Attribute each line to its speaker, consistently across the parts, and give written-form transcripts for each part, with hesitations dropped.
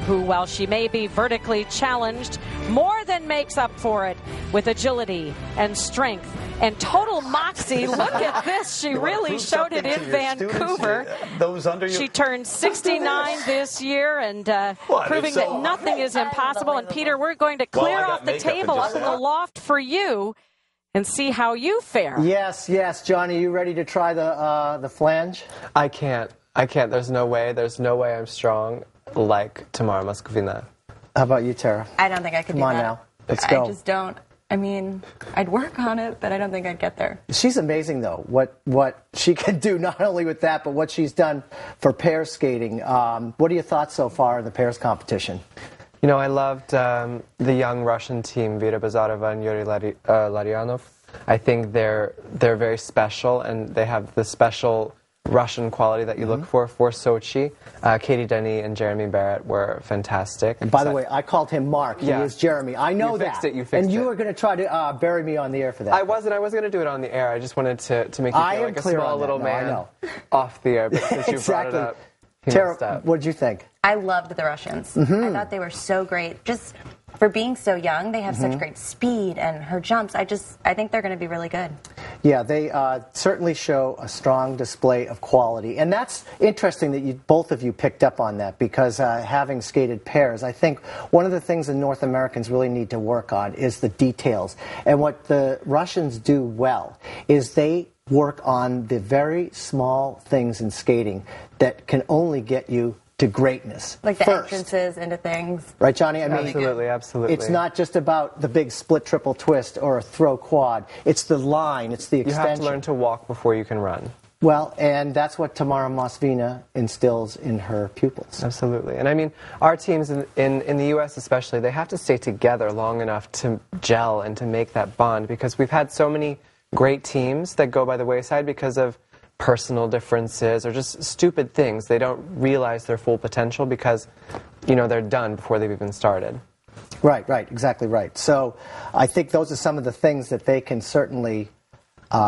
Speaker 1: who, while she may be vertically challenged, more than makes up for it with agility and strength and total moxie. Look at this. She really showed it in Vancouver.
Speaker 2: Those under you.
Speaker 1: She turned 69 this year and proving that nothing is impossible. And, Peter, we're going to clear off the table up in the loft for you and see how you fare.
Speaker 3: Yes, Johnny, you ready to try the flange?
Speaker 4: I can't. There's no way I'm strong like Tamara Moscovina.
Speaker 3: How about you, Tara?
Speaker 5: I don't think I could do that.
Speaker 3: Come on now. Let's go.
Speaker 5: I just don't. I mean, I'd work on it, but I don't think I'd get there.
Speaker 3: She's amazing, though, what she can do, not only with that, but what she's done for pair skating. What are your thoughts so far in the pairs competition?
Speaker 4: You know, I loved the young Russian team, Vera Bazarova and Yuri Larionov. I think they're very special, and they have the special Russian quality that you look for Sochi. Katie Denny and Jeremy Barrett were fantastic.
Speaker 3: And by the way, I called him Mark. He was Jeremy. I know that.
Speaker 4: You fixed it.
Speaker 3: And you were going to try to bury me on the air for that.
Speaker 4: I wasn't going to do it on the air. I just wanted to make you feel like a small little man off the air. But since you brought it up,
Speaker 3: Tara, what did you think?
Speaker 5: I loved the Russians. I thought they were so great. Just for being so young, they have such great speed, and her jumps, I think they're going to be really good.
Speaker 3: Yeah, they certainly show a strong display of quality. And that's interesting that both of you picked up on that, because having skated pairs, I think one of the things the North Americans really need to work on is the details. And what the Russians do well is they work on the very small things in skating that can only get you to greatness.
Speaker 5: Like the
Speaker 3: first.
Speaker 5: entrances into things.
Speaker 3: Right, Johnny? I mean,
Speaker 4: absolutely.
Speaker 3: It's not just about the big split triple twist or a throw quad. It's the line. It's the extension.
Speaker 4: You have to learn to walk before you can run.
Speaker 3: Well, and that's what Tamara Moscovina instills in her pupils.
Speaker 4: Absolutely. And I mean, our teams in the U.S. especially, they have to stay together long enough to gel and to make that bond, because we've had so many great teams that go by the wayside because of personal differences or just stupid things. They don't realize their full potential because, they're done before they've even started.
Speaker 3: Right, exactly right. So I think those are some of the things that they can certainly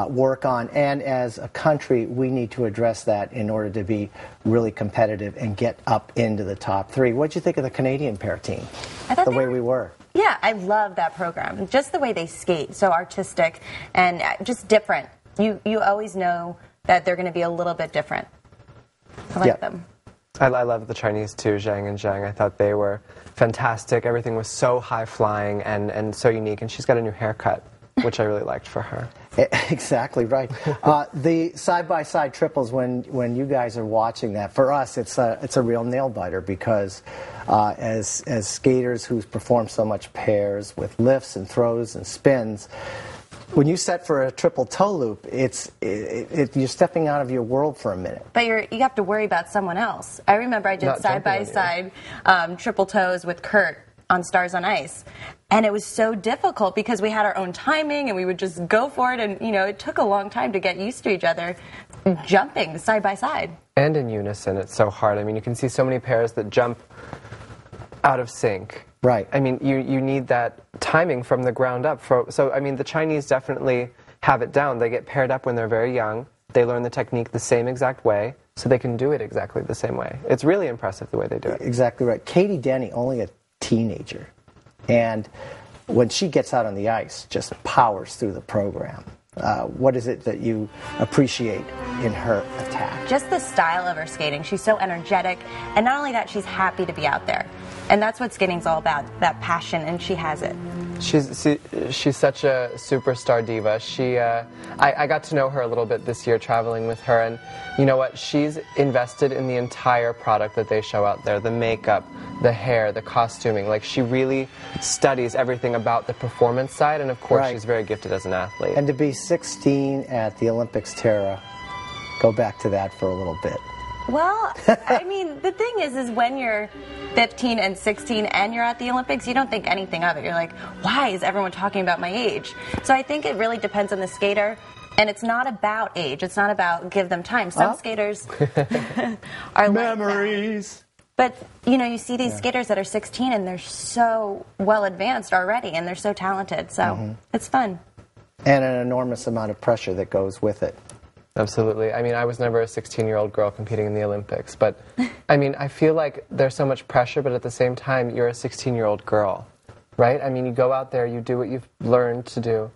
Speaker 3: work on, and as a country, we need to address that in order to be really competitive and get up into the top three. What did you think of the Canadian pair team? The way we were.
Speaker 5: Yeah, I love that program. Just the way they skate, so artistic and just different. You always know that they're going to be a little bit different. I like them.
Speaker 4: I love the Chinese too, Zhang and Zhang. I thought they were fantastic. Everything was so high-flying and so unique. And she's got a new haircut, which I really liked for her.
Speaker 3: Exactly right. The side-by-side triples, when you guys are watching that, for us, it's a real nail-biter, because as skaters who perform so much pairs with lifts and throws and spins, when you set for a triple toe loop, you're stepping out of your world for a minute.
Speaker 5: But you have to worry about someone else. I remember I did side-by-side triple toes with Kurt on Stars on Ice. And it was so difficult because we had our own timing and we would just go for it. And, it took a long time to get used to each other jumping side by side.
Speaker 4: And in unison, it's so hard. I mean, you can see so many pairs that jump out of sync.
Speaker 3: Right.
Speaker 4: I mean, you need that timing from the ground up. So, I mean, the Chinese definitely have it down. They get paired up when they're very young. They learn the technique the same exact way, so they can do it exactly the same way. It's really impressive the way they do it.
Speaker 3: Exactly right. Katie Denny, only a teenager, and when she gets out on the ice, just powers through the program. What is it that you appreciate in her attack?
Speaker 5: Just the style of her skating. She's so energetic, and not only that, she's happy to be out there. And that's what skating's all about, that passion, and she has it.
Speaker 4: She's such a superstar diva. I got to know her a little bit this year traveling with her, and you know what? She's invested in the entire product that they show out there, the makeup, the hair, the costuming. Like, she really studies everything about the performance side, and of course she's very gifted as an athlete.
Speaker 3: And to be 16 at the Olympics, Tara, go back to that for a little bit.
Speaker 5: Well, I mean, the thing is when you're 15 and 16 and you're at the Olympics, you don't think anything of it. You're like, why is everyone talking about my age? So I think it really depends on the skater, and it's not about age. It's not about give them time. Some skaters are
Speaker 3: memories.
Speaker 5: But, you see these skaters that are 16 and they're so well advanced already and they're so talented. So it's fun.
Speaker 3: And an enormous amount of pressure that goes with it.
Speaker 4: Absolutely. I mean, I was never a 16-year-old girl competing in the Olympics, but I mean, I feel like there's so much pressure, but at the same time, you're a 16-year-old girl, right? I mean, you go out there, you do what you've learned to do,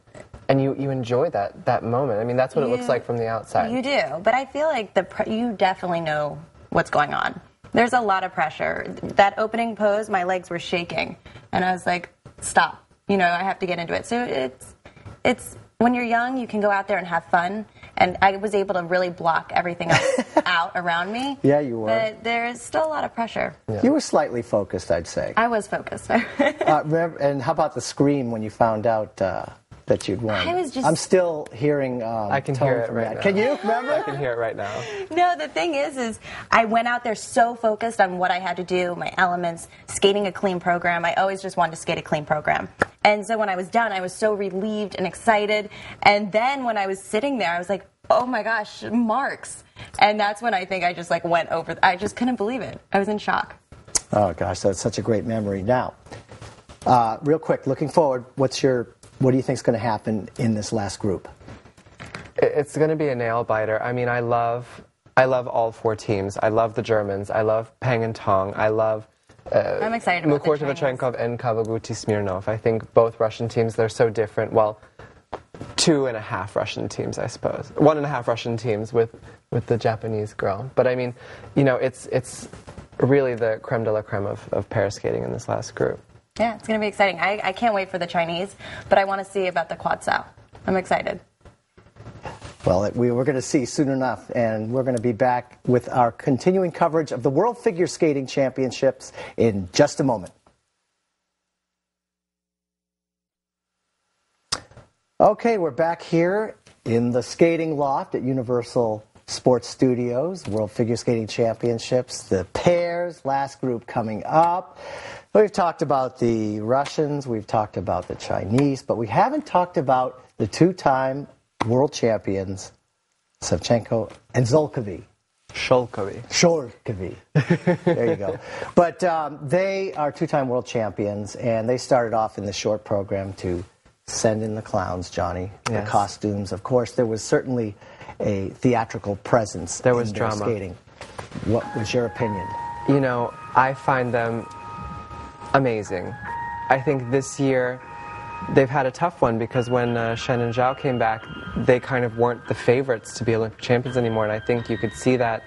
Speaker 4: and you enjoy that moment. I mean, that's what it looks like from the outside.
Speaker 5: You do, but I feel like you definitely know what's going on. There's a lot of pressure. That opening pose, my legs were shaking, and I was like, stop. You know, I have to get into it. So it's when you're young, you can go out there and have fun. And I was able to really block everything else out around me.
Speaker 3: Yeah, you were.
Speaker 5: But there's still a lot of pressure.
Speaker 3: Yeah. You were slightly focused, I'd say.
Speaker 5: I was focused.
Speaker 3: And how about the scream when you found out that you'd won? I'm still hearing
Speaker 4: I can hear it right now.
Speaker 3: Can you remember?
Speaker 4: I can hear it right now.
Speaker 5: No, the thing is I went out there so focused on what I had to do, my elements, skating a clean program. I always just wanted to skate a clean program. And so when I was done, I was so relieved and excited. And then when I was sitting there, I was like, oh my gosh, marks. And that's when I think I just went over. I just couldn't believe it. I was in shock.
Speaker 3: Oh gosh, that's such a great memory. Now, real quick, looking forward, what do you think is going to happen in this last group?
Speaker 4: It's going to be a nail biter. I mean, I love all four teams. I love the Germans. I love Peng and Tong. I love
Speaker 5: I'm excited about
Speaker 4: Mukhor Tvechenkov and Kavaguti Smirnov. I think both Russian teams, they're so different. Well, 2.5 Russian teams, I suppose. 1.5 Russian teams with the Japanese girl. But I mean, you know, it's really the creme de la creme of pair skating in this last group.
Speaker 5: Yeah, it's going to be exciting. I can't wait for the Chinese, but I want to see about the quad sao. I'm excited.
Speaker 3: Well, we're going to see soon enough, and we're going to be back with our continuing coverage of the World Figure Skating Championships in just a moment. Okay, we're back here in the skating loft at Universal Sports Studios, World Figure Skating Championships, the pairs, last group coming up. We've talked about the Russians, we've talked about the Chinese, but we haven't talked about the two-time world champions, Savchenko and Zolkovi. Sholkovi. There you go. But they are two-time world champions, and they started off in the short program to send in the clowns, Johnny,
Speaker 4: yes.
Speaker 3: The costumes. Of course, there was certainly a theatrical presence
Speaker 4: there was
Speaker 3: in their
Speaker 4: drama.
Speaker 3: Skating. What was your opinion?
Speaker 4: You know, I find them amazing. I think this year they've had a tough one because when Shen and Zhao came back, they kind of weren't the favorites to be Olympic champions anymore, and I think you could see that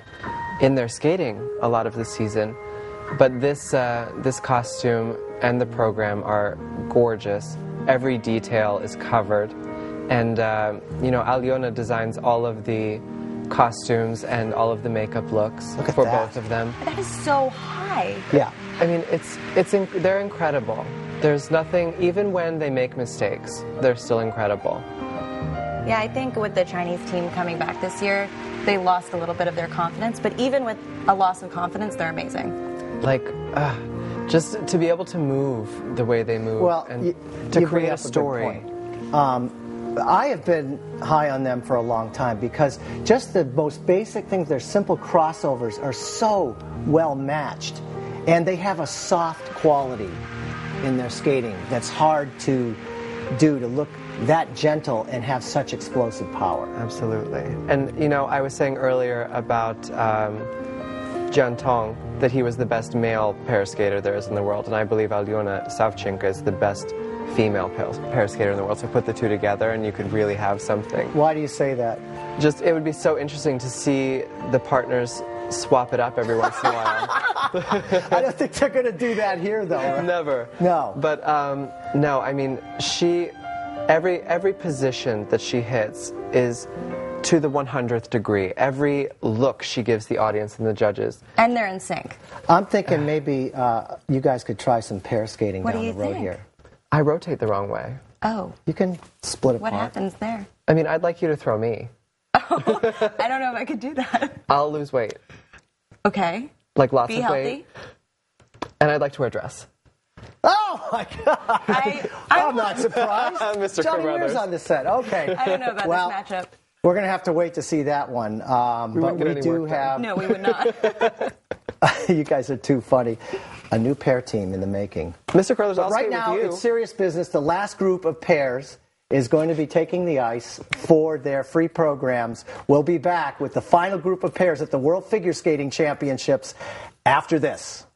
Speaker 4: in their skating a lot of the season. But this costume and the program are gorgeous. Every detail is covered, and you know, Alyona designs all of the costumes and all of the makeup looks for both of them.
Speaker 5: That is so high.
Speaker 3: Yeah.
Speaker 4: I mean, they're incredible. There's nothing, even when they make mistakes, they're still incredible.
Speaker 5: Yeah, I think with the Chinese team coming back this year, they lost a little bit of their confidence, but even with a loss of confidence, they're amazing.
Speaker 4: Like, just to be able to move the way they move, and to create a story.
Speaker 3: I have been high on them for a long time because just the most basic things, their simple crossovers are so well matched, and they have a soft quality in their skating that's hard to do, to look that gentle and have such explosive power.
Speaker 4: Absolutely. And you know, I was saying earlier about Jian Tong that he was the best male pair skater there is in the world, and I believe Alyona Savchenko is the best female pair skater in the world. So put the two together and you could really have something.
Speaker 3: Why do you say that?
Speaker 4: Just, it would be so interesting to see the partners swap it up every once in a while.
Speaker 3: I don't think they're going to do that here, though. Right?
Speaker 4: Never.
Speaker 3: No.
Speaker 4: But no, I mean, every position that she hits is to the 100th degree. Every look she gives the audience and the judges.
Speaker 5: And they're in sync.
Speaker 3: I'm thinking maybe you guys could try some pair skating
Speaker 5: What
Speaker 3: down
Speaker 5: do you
Speaker 3: the road
Speaker 5: think?
Speaker 3: here.
Speaker 4: I rotate the wrong way.
Speaker 5: Oh.
Speaker 3: You can split apart.
Speaker 5: What happens there?
Speaker 4: I mean, I'd like you to throw me.
Speaker 5: Oh, I don't know if I could do that.
Speaker 4: I'll lose weight.
Speaker 5: Okay.
Speaker 4: Like lots
Speaker 5: Be
Speaker 4: of
Speaker 5: healthy.
Speaker 4: weight. And I'd like to wear a dress.
Speaker 3: Oh, my God. I'm not surprised.
Speaker 4: Mr.
Speaker 3: Johnny Weir's
Speaker 4: Carruthers.
Speaker 3: on the set. Okay.
Speaker 5: I don't know about this matchup.
Speaker 3: We're going to have to wait to see that one. But we do have...
Speaker 5: No, we would not.
Speaker 3: You guys are too funny. A new pair team in the making.
Speaker 4: Mr. Carruthers, I'll
Speaker 3: Right
Speaker 4: skate
Speaker 3: now,
Speaker 4: with you.
Speaker 3: it's serious business. The last group of pairs is going to be taking the ice for their free programs. We'll be back with the final group of pairs at the World Figure Skating Championships after this.